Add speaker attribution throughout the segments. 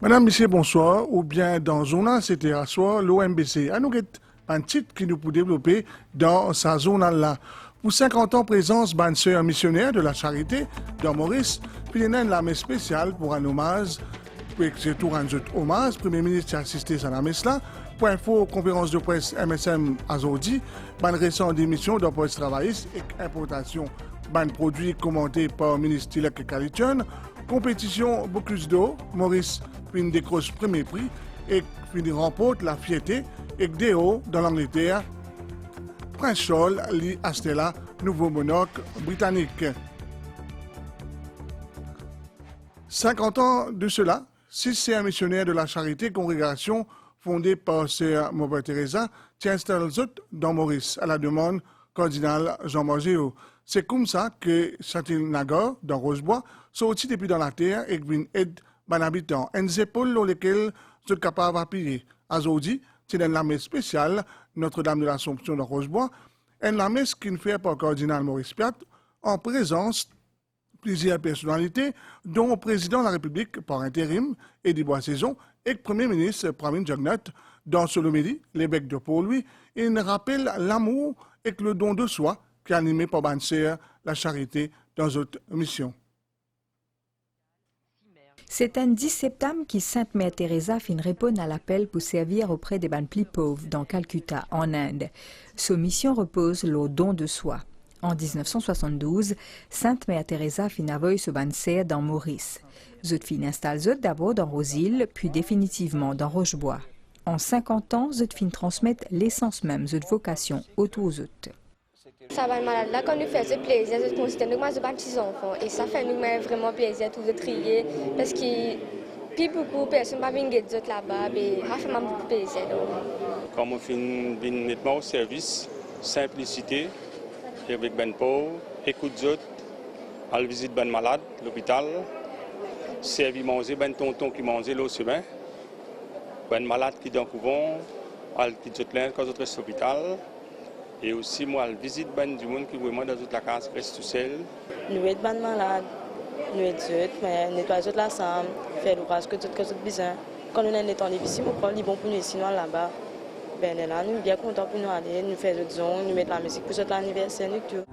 Speaker 1: Madame, Monsieur, bonsoir, ou bien dans Zona, c'était à soir, l'OMBC. À nous, un titre qui nous peut développer dans sa zone là. Pour 50 ans, présence, ban sœur missionnaire de la charité dans Maurice, puis il y a une messe spéciale pour un hommage, puis c'est tout un hommage, Premier ministre a assisté à la messe là. Pour info, conférence de presse MSM Azordi, ban récent d'émission d'un poste travailliste et importation, ban produit commenté par le ministre Tilek Kalition, compétition Bocuse d'eau, Maurice puis décroche premier prix et puis remporte la fierté et Déo dans l'Angleterre. Prince Charles lit Astella, nouveau monarque britannique. 50 ans de cela, 6 sœurs missionnaires de la charité congrégation fondée par sœur Mauvaise Teresa tient dans Maurice à la demande cardinal Jean Margéo. C'est comme ça que Châtillon-Nagor, dans Rosebois, sorti depuis dans la terre et vient aide les habitants. Un épaules dans lesquelles sont capables d'appuyer. Aujourd'hui, c'est une messe spéciale, Notre-Dame de l'Assomption dans Rosebois, une messe qui fait par cardinal Maurice Piat en présence de plusieurs personnalités, dont le président de la République par intérim, Eddie Boissaison, et le Premier ministre Pravin Jugnut. Dans ce homélie, l'évêque de Port-Louis, il rappelle l'amour et le don de soi qui a animé par Banser la charité dans notre mission.
Speaker 2: C'est un 10 septembre que Sainte Mère Teresa fin répond à l'appel pour servir auprès des bandes plus pauvres dans Calcutta, en Inde. Sa mission repose le don de soi. En 1972, Sainte Mère Teresa fin envoyer ce banser dans Maurice. Zot fin installe Zot d'abord dans Rosille, puis définitivement dans Rochebois. En 50 ans, Zot fin transmettre l'essence même de vocation autour de Zot.
Speaker 3: Ça va malade là quand nous faisons plaisir, je considère nous sommes des petits enfants et ça fait nous vraiment plaisir tout de trier parce que puis beaucoup de personnes pas venir là-bas et ça fait beaucoup plaisir.
Speaker 4: Comme on fait nettement au service, simplicité, avec ben pauvre, écoute zot, aller visiter ben malade, l'hôpital, servir manger ben tonton qui mange l'eau sur bain, ben malade qui dans couvent, aller qui zot là quand zot reste à l'hôpital. Et aussi, moi, je visite ben du monde qui vraiment dans toute la case reste tout seul.
Speaker 5: Nous sommes ben malades, nous sommes nettoyer la chambre, faire l'ouvrage que tout besoin. Quand nous sommes dans les ici, nous sommes bon pour nous ici, là-bas. Ben là, nous sommes bien contents pour nous aller, nous faire d'autres zones, nous mettre la musique pour l'anniversaire, nous tout.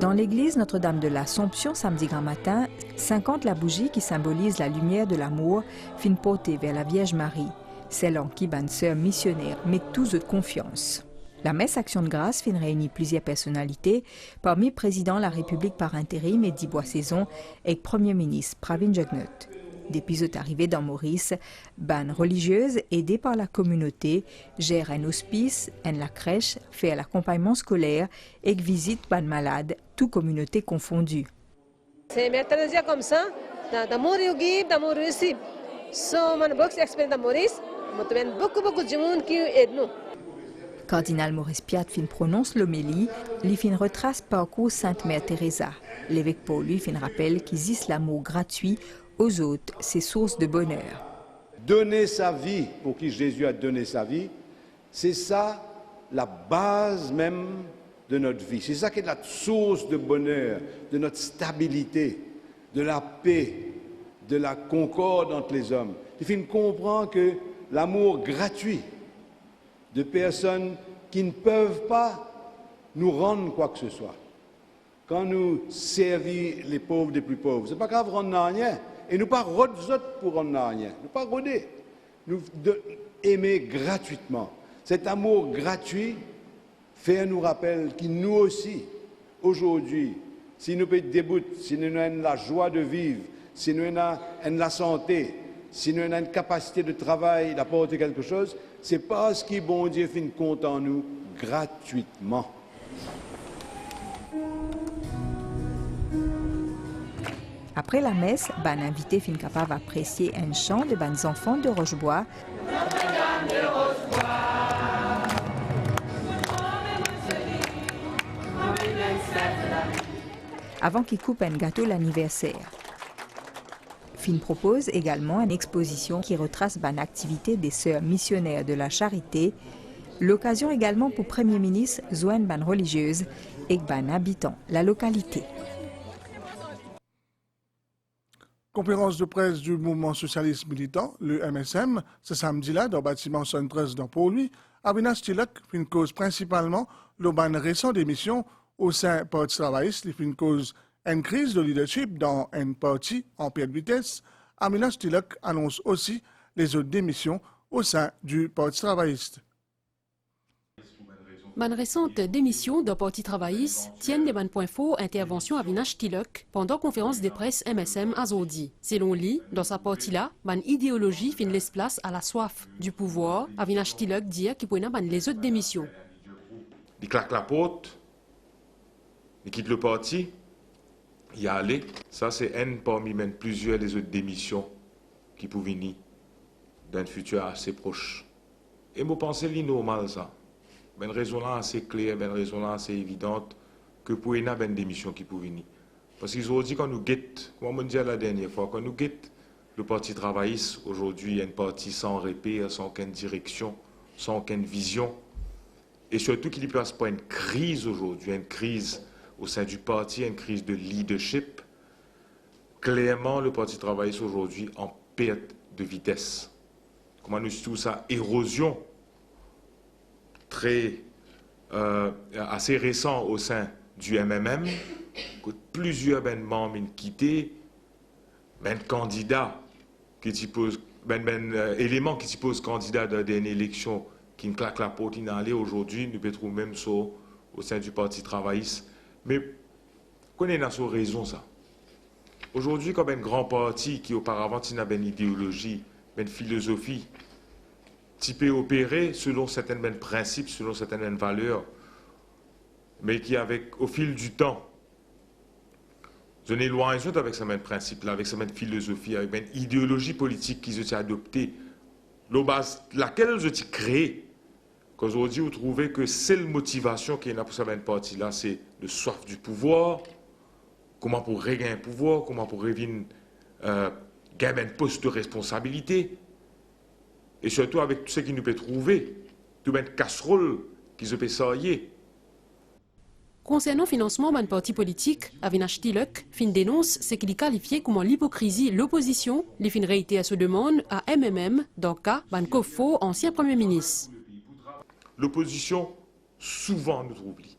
Speaker 2: Dans l'église Notre-Dame de l'Assomption, samedi grand matin, 50 la bougie qui symbolise la lumière de l'amour fin portée vers la Vierge Marie, celle en qui ban sœur missionnaire met tous de confiance. La messe Action de grâce fin réunit plusieurs personnalités, parmi président de la République par intérim Eddie Boissaison et Premier ministre Pravin Jugnut. Depuis sont arrivés dans Maurice, ban religieuse aidée par la communauté, gère un hospice, la crèche, fait l'accompagnement scolaire et visite ban malade, toute communauté confondue.
Speaker 6: C'est Mère Teresa comme ça, dans Maurice give, dans Maurice receive. So man box expérience dans Maurice, on beaucoup de monde qui aide nous.
Speaker 2: Cardinal Maurice Piat fin prononce l'homélie, lui fin retrace parcours Sainte Mère Teresa. L'évêque Paul lui fin rappelle qu'il existe l'amour gratuit aux autres, c'est source de bonheur.
Speaker 7: Donner sa vie pour qui Jésus a donné sa vie, c'est ça la base même de notre vie. C'est ça qui est la source de bonheur, de notre stabilité, de la paix, de la concorde entre les hommes. Il faut comprendre que l'amour gratuit de personnes qui ne peuvent pas nous rendre quoi que ce soit. Quand nous servons les pauvres des plus pauvres, ce n'est pas grave rendre rien. Et nous pas rôder pour rendre rien. Nous pas rôder. Nous aimer gratuitement. Cet amour gratuit fait nous rappel que nous aussi, aujourd'hui, si nous pouvons débouter, si nous avons la joie de vivre, si nous avons la santé, si nous avons une capacité de travail, d'apporter quelque chose, c'est parce que bon Dieu fait compte en nous gratuitement.
Speaker 2: Après la messe, ban invité fin capable d'apprécier un chant de ban enfants de Rochebois. Avant qu'il coupe un gâteau l'anniversaire. Fin propose également une exposition qui retrace ban activité des sœurs missionnaires de la charité, L'occasion également pour Premier ministre joindre ban religieuse et ban habitant la localité.
Speaker 1: Conférence de presse du mouvement socialiste militant, le MSM, ce samedi-là, dans le bâtiment 73 dans Port-Louis, Avinash Tilak fait une cause principalement le ban récent d'émissions au sein du Parti travailliste, qui fait une cause une crise de leadership dans un parti en perte de vitesse. Avinash Tilak annonce aussi les autres démissions au sein du Parti travailliste.
Speaker 8: Ban récente démission d'un parti travailliste tiennent des points forts intervention à Avinash Tilak pendant conférence de presse MSM à Zodi. Selon lui, dans sa partie-là, ban idéologie fin laisse place à la soif du pouvoir. Avinash Tilak dit qu'il pourrait ban les autres démissions.
Speaker 9: Il claque la porte, il quitte le parti, il y a allé. Ça c'est un parmi même plusieurs des autres démissions qui peuvent venir d'un futur assez proche. Et moi pense c'est normal ça. Ben raison là assez claire, ben raison là assez évidente que pour une ben démission qui peut venir. Parce qu'ils ont dit quand nous guette, comme on dit la dernière fois, quand nous guette le parti travailliste aujourd'hui, il y a une partie sans repère, sans aucune direction, sans aucune vision, et surtout qu'il y place pas une crise aujourd'hui, une crise au sein du parti, une crise de leadership. Clairement, le parti travailliste aujourd'hui en perte de vitesse. Comment nous tout ça, érosion assez récent au sein du MMM, que plusieurs membres ont quitté, candidats qui disposent, éléments qui disposent candidats dans une élection qui ne claque la porte inhalée aujourd'hui, nous pouvons trouver même ça au sein du Parti travailliste. Mais connaissez sur raison ça. Aujourd'hui, comme un grand parti qui auparavant avait une idéologie, une philosophie, qui peut opérer selon certains principes, selon certaines valeurs, mais qui, au fil du temps, je n'éloigne pas avec ces mêmes principes, avec ces mêmes philosophies, avec une idéologie politique qu'ils ont adoptée, laquelle ils ont créée. Qu'aujourd'hui, vous trouvez que seule motivation qui est là pour cette partie-là, c'est le soif du pouvoir, comment pour regagner un pouvoir, comment pour gagner un poste de responsabilité. Et surtout avec tout ce qui nous peut trouver, tout une casserole qui se peut s'arrier.
Speaker 8: Concernant le financement d'un parti politique, Avinash Tilak fin dénonce ce qu'il qualifie comme l'hypocrisie l'opposition, les fin réité à sa demande à MMM dans le cas d'un Kofo, ancien Premier ministre.
Speaker 9: L'opposition souvent nous oublie.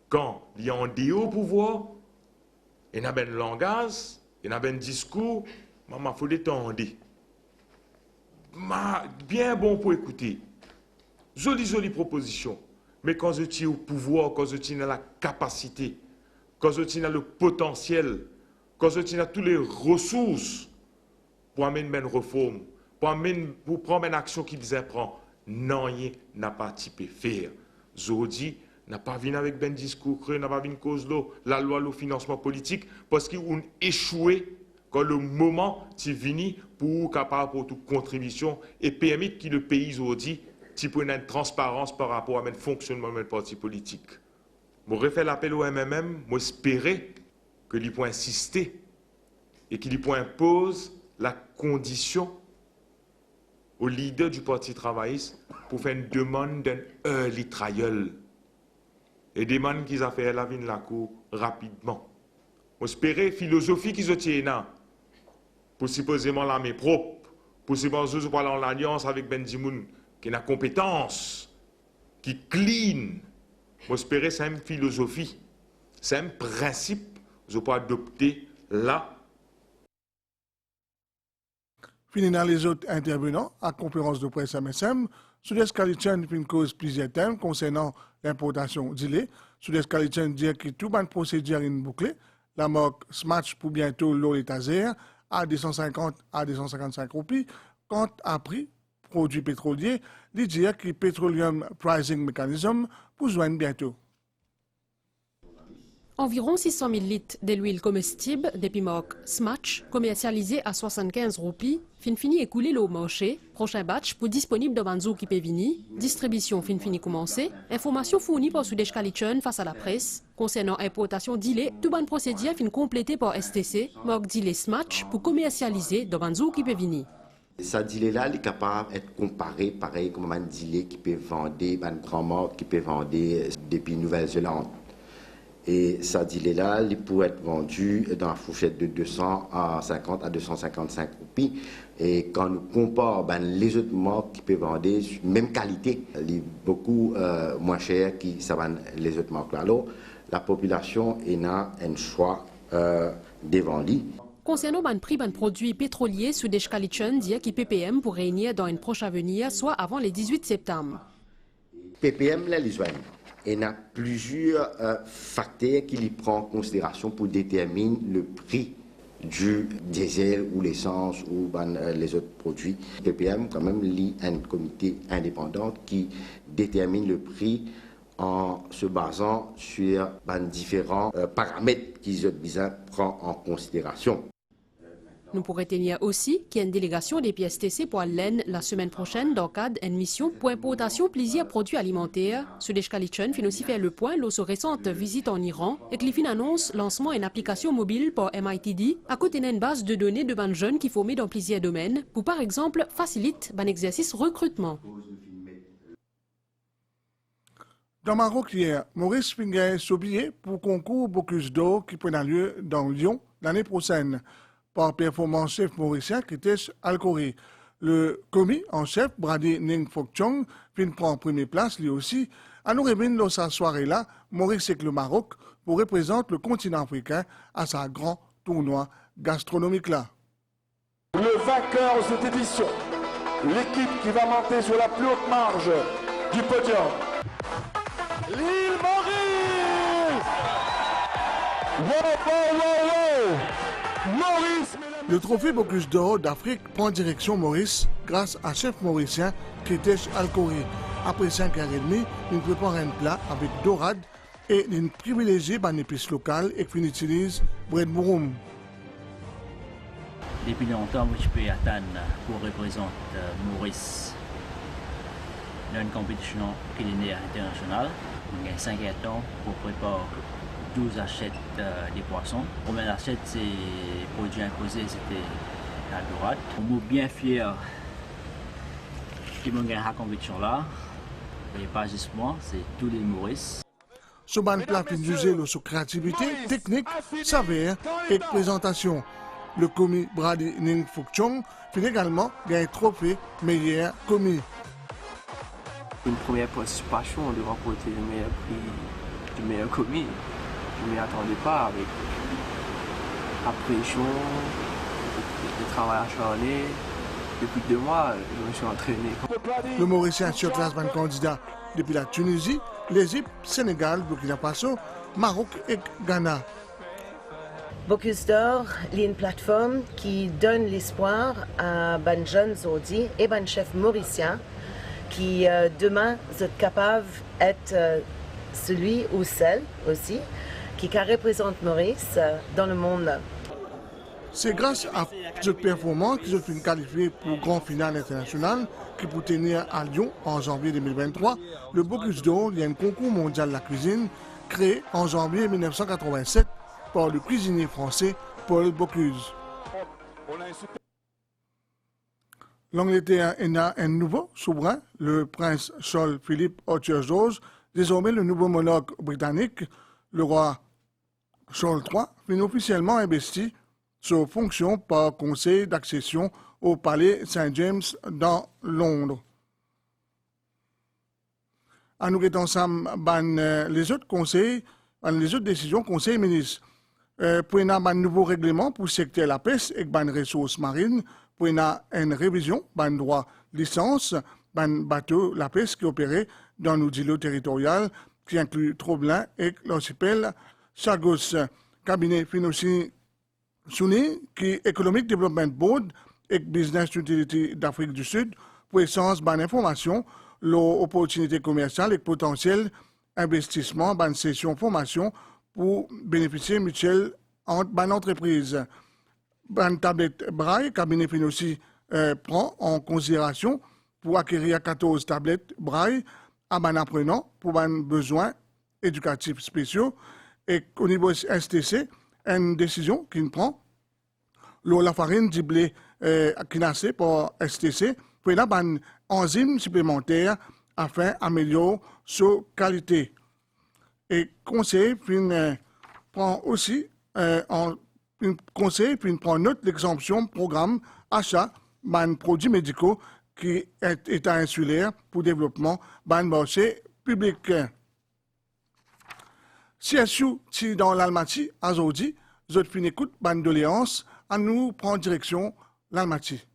Speaker 9: Quand il y a un déo au pouvoir, il y a un langage, il y a un discours, il faut détendre. Bien bon pour écouter. Jolie proposition. Mais quand je tiens au pouvoir, quand je tiens à la capacité, quand je tiens à le potentiel, quand je tiens à toutes les ressources pour amener une réforme, pour prendre une action qui disait prend, non, il n'a pas typé faire. Zodi n'a pas venu avec un discours creux, n'a pas venu cause de la loi, le financement politique, parce qu'ils ont échoué quand le moment est venu pour capable pour toute contribution et permettre que le pays aujourd'hui pour une transparence par rapport à le fonctionnement de parti politique. Je refais l'appel au MMM, je espérais que lui puisse insister et qu'il puisse imposer la condition au leader du parti travailliste pour faire une demande d'un early trial. Et demande qu'ils ont fait la vie de la cour rapidement. Je espérais philosophie qu'ils ont là. Pour supposément l'armée propre, pour supposément parler en alliance avec Ben Dimoun, qui a la compétence, qui clean. J'espère que c'est une philosophie, c'est un principe que je peux adopter là.
Speaker 1: Finissant les autres intervenants à la conférence de presse MSM, Sud-Est Kalitchen fait une cause plusieurs thèmes concernant l'importation d'îlets. Sud-Est Kalitchen dit que tout le procédure est bouclé. La marque Smatch pour bientôt l'eau étagère à 250 à 255 roupies. Quant à prix produits pétroliers, il dit que le Petroleum Pricing Mechanism pour joindre bientôt.
Speaker 8: Environ 600 000 litres d'huile comestible depuis marque Smatch, commercialisée à 75 roupies, fini écoulé au marché. Prochain batch pour disponible dans Banzo qui peut venir. Distribution fini commencée. Information fournie par Sud-Est Kalitchen face à la presse. Concernant importation d'îlets, tout bon procédure fin complété par STC, marque d'îlets Smatch pour commercialiser dans Banzo qui peut venir.
Speaker 10: Ça dit là, il est capable d'être comparé, pareil comme un dealer qui peut vendre, un grand marque qui peut vendre depuis Nouvelle-Zélande. Et ça dit là, il pourrait être vendu dans la fourchette de 250 à 255 roupies. Et quand nous comparons les autres marques qui peuvent vendre même qualité, il est beaucoup moins cher que les autres marques. Alors, la population a un choix devant lui.
Speaker 8: Concernant le prix des produits pétroliers sous des Schkalitchen, dit que PPM pour réunir dans un proche avenir, soit avant le 18 septembre.
Speaker 10: PPM, là, les il y a plusieurs facteurs qu'il prend en considération pour déterminer le prix du diesel ou l'essence ou les autres produits. PPM, quand même, lit un comité indépendant qui détermine le prix en se basant sur différents paramètres qu'ils prennent en considération.
Speaker 8: Nous pourrions tenir aussi qu'il y a une délégation des pièces TC pour l'Aisne la semaine prochaine dans le cadre d'une mission pour importation plaisir produits alimentaires. Ce Schkalitchen finit aussi faire le point lors de sa récente visite en Iran et que l'IFIN annonce lancement d'une application mobile pour MITD à côté d'une base de données de ban jeunes qui formés dans plusieurs domaines pour par exemple faciliter un exercice recrutement.
Speaker 1: Dans Maroc hier, Maurice Pinguet s'oubliait pour concours Bocuse d'Or qui prendra lieu dans Lyon l'année prochaine. Par performance chef mauricien Kritesh Alkori. Le commis en chef, Brady Ning Fok Chong, prend première place lui aussi. À nous revenir dans sa soirée-là, Maurice et le Maroc pour représenter le continent africain à sa grand tournoi gastronomique là.
Speaker 11: Le vainqueur de cette édition, l'équipe qui va monter sur la plus haute marge du podium, l'île Maurice! Wow! Maurice!
Speaker 1: Le trophée Bocuse d'Or d'Afrique prend direction Maurice grâce à chef mauricien Kritesh Alkori. Après 5h30, il prépare un plat avec dorade et il privilégie une épice locale et qu'il utilise bread bouroum.
Speaker 12: Depuis longtemps, je peux attendre pour représenter Maurice dans une compétition culinaire internationale. Il y a 5 ans pour préparer 12 assiettes des poissons. La première assiette, c'est produit imposé, c'était la dorade. On est bien fiers de gagner la compétition là. Et pas juste moi, c'est tous les Maurice.
Speaker 1: Ce ban plat est jugé de sa créativité, technique, saveur et présentation. Le commis Brady Ning Fok Chong fait également gagner un trophée meilleur commis.
Speaker 13: Une première participation, on devra remporter le meilleur prix du meilleur commis. Je ne m'y attendais pas avec la pression, le travail acharné. Depuis 2 mois, je me suis entraîné.
Speaker 1: Le Mauricien surclasse un candidat depuis la Tunisie, l'Égypte, Sénégal, Burkina Faso, Maroc et Ghana.
Speaker 14: Bocuse d'Or est une plateforme qui donne l'espoir à les jeunes aujourd'hui et les chefs mauriciens qui demain sont capables d'être celui ou celle aussi qui représente Maurice dans le monde.
Speaker 1: C'est grâce à cette performance qu'ils ont été qualifiés pour le grand final international qui peut tenir à Lyon en janvier 2023. Le Bocuse d'Or, il y a un concours mondial de la cuisine créé en janvier 1987 par le cuisinier français Paul Bocuse. L'Angleterre a un nouveau souverain, le prince Charles Philippe Arthur-George, désormais le nouveau monarque britannique, le roi Charles III, finit officiellement investi sur fonction par conseil d'accession au palais Saint-James dans Londres. À nous qui ensemble les autres conseils, les autres décisions conseil ministre. Pour un nouveau règlement pour le secteur de la pêche et les ressources marines, pour une révision du droit licence, bateau la pêche qui opérait dans nos îlots territoriaux qui inclut Troblin et l'archipel Chagos. Cabinet financier Souni, qui Economic Development Board et Business Utility d'Afrique du Sud, pour essence d'information, l'opportunité commerciale et potentiel investissement, ban session formation pour bénéficier mutuel entre ban entreprises. Ban tablette Braille, cabinet financier prend en considération pour acquérir 14 tablettes Braille à ban apprenant pour ban besoins éducatifs spéciaux et au niveau STC, une décision qu'il prend l'eau la farine du blé quinacé par STC pour une enzyme supplémentaire afin d'améliorer sa qualité. Et conseil prend aussi prend note l'exemption programme achat de produits médicaux qui est état insulaire pour développement d'un marché public. CSU, qui dans l'Almaty, à Zodi, je finis écoute ban doléance à nous prendre direction l'Almaty.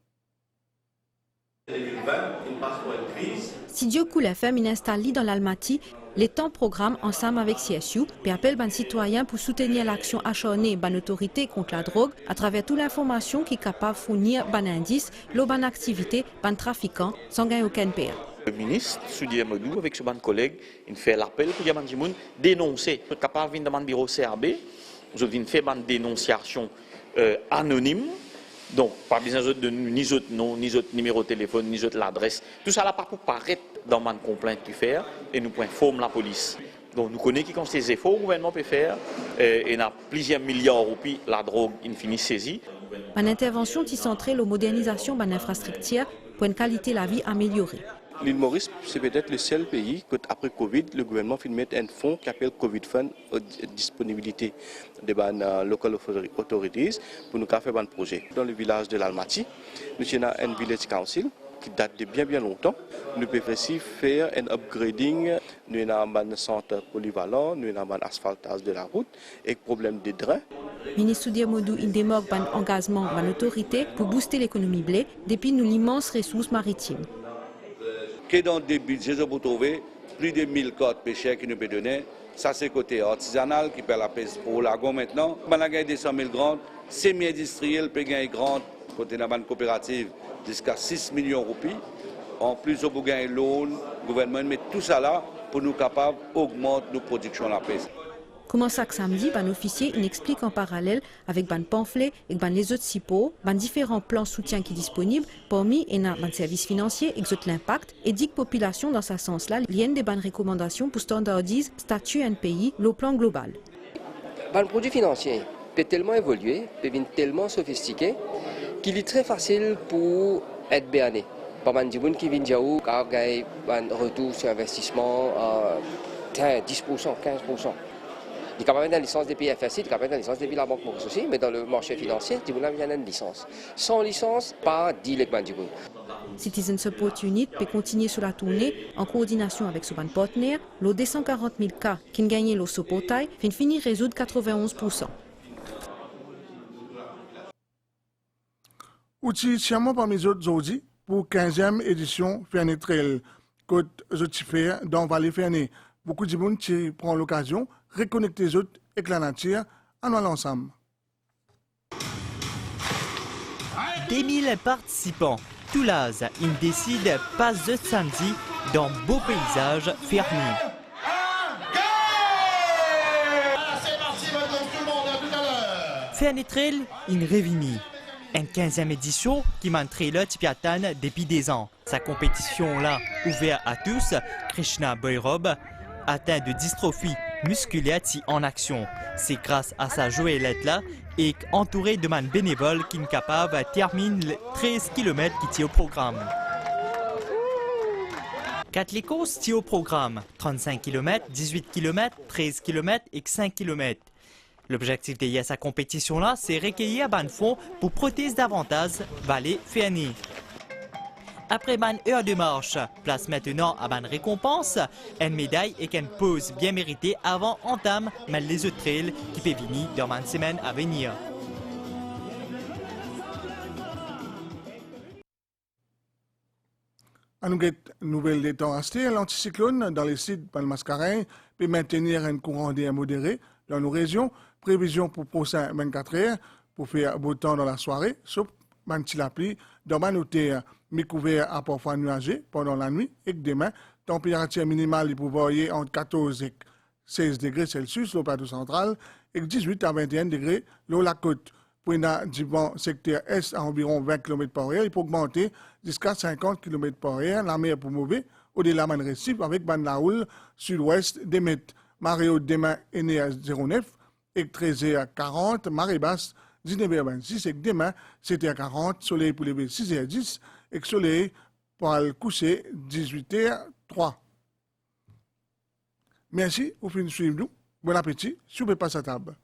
Speaker 15: Si Dieu coule FM, il installe dans l'Almaty les temps programme ensemble avec CSU et appelle les citoyens pour soutenir l'action acharnée de l'autorité contre la drogue à travers toute l'information qui est capable de fournir des indices, des activités, des trafiquants sans gagner aucun père.
Speaker 16: Le ministre, Soudier Modou, avec ses collègues, il fait l'appel pour que les gens dénoncent. Nous sommes capables de venir dans le bureau CRB, nous avons fait une dénonciation anonyme. Donc, pas besoin de ni autre nom, ni autre numéro de téléphone, ni autre l'adresse. Tout ça là pas pour paraître dans ma complainte qui fait et nous informer la police. Donc, nous connaissons qui constate les efforts que le gouvernement peut faire et il y a plusieurs milliards de roupies la drogue in saisie.
Speaker 15: Une intervention qui centrée la modernisation de l'infrastructure pour une qualité de la vie améliorée.
Speaker 17: L'île Maurice, c'est peut-être le seul pays que, après Covid, le gouvernement fait mettre un fonds qui s'appelle Covid Fund à disponibilité des local authorities pour nous faire un projet. Dans le village de l'Almaty, nous avons un village council qui date de bien longtemps. Nous pouvons aussi faire un upgrading, nous avons un centre polyvalent, nous avons un asphaltage de la route et problème des drains.
Speaker 15: Le ministre Soudier Modou démarque un engagement de l'autorité pour booster l'économie blé depuis nos immenses ressources maritimes.
Speaker 18: Que dans des budgets, vous trouvez plus de 1000 codes pêcheurs qui nous peuvent donner. Ça, c'est côté artisanal qui peut la pêche pour lagon maintenant. On a gagné des 100 000 grandes. Semi-industriel peut gagner grande côté de la banque coopérative jusqu'à 6 millions de roupies. En plus, on peut gagner loan, gouvernement, mais tout ça là pour nous capables d'augmenter nos productions à la pêche.
Speaker 15: Comment ça que samedi, un officier explique en parallèle avec un pamphlet et les autres SIPO, différents plans de soutien qui sont disponibles, parmi un service financier, l'impact, et dit que la population dans ce sens-là, il y a des bonnes recommandations pour standardiser statut un pays, le plan global.
Speaker 19: Le produit financier peut tellement évoluer, peut tellement sophistiqué, qu'il est très facile pour être béané. Pas mal de gens qui viennent dire car gagne un retour sur investissement à 10%, 15%. Il est capable de la licence des PFSI, il est capable de la licence des la Banque Maurice aussi, mais dans le marché financier, il y a une licence. Sans licence, pas 10 lekman du
Speaker 15: Citizen Support Unit peut continuer sur la tournée en coordination avec son partenaire. Les 240 000 cas qui ont gagné le Sopotai viennent finir résoudre 91%.
Speaker 1: Outil sciemment parmi les autres aujourd'hui pour 15e édition Fernet Trail, côte Zotifé dans Vallée Fernet. Beaucoup de monde qui prend l'occasion de reconnecter les autres avec la nature en allant ensemble.
Speaker 20: Des 1000 participants, tout l'âge, ils décident pas ce samedi dans beau paysage fermé. Fernet Trail, une révini. Une 15e édition qui m'a trailer Tipiatan depuis des ans. Sa compétition-là, ouverte à tous, Krishna Boyrob, atteint de dystrophie musculaire en action. C'est grâce à sa joëlette-là et entouré de man bénévoles qui sont capables de terminer les 13 km qui tient au programme. 4 les courses tient au programme, 35 km, 18 km, 13 km et 5 km. L'objectif de sa compétition-là, c'est recueillir un fonds pour protéger davantage Vallée Fernet. Après une heure de marche, place maintenant à une récompense, une médaille et une pause bien méritée avant entame les autres trails qui peuvent venir dans une semaine à venir.
Speaker 1: À nous nouvelle des temps restés, l'anticyclone dans les sites Palmascarin peut maintenir un courant d'air modéré dans nos régions. Prévision pour prochain 24 heures pour faire beau temps dans la soirée, sauf la pluie dans Manoté, mais couvert à parfois nuagé pendant la nuit et que demain, température minimale pour varier entre 14 et 16 degrés Celsius au plateau central et 18 à 21 degrés l'eau la côte. Pour du vent secteur est à environ 20 km/h, il peut augmenter jusqu'à 50 km/h. La mer pour mauvais, au-delà de Récif avec Banlaoul, sud-ouest d'Emet. Marée haute demain est née à 0,9 et 13 à 40, marée basse 19h26, et que demain, 7h40, soleil pour lever 6h10, et que soleil pour le coucher 18h03. Merci, vous finissez suivre nous. Bon appétit, soupez pas sa table.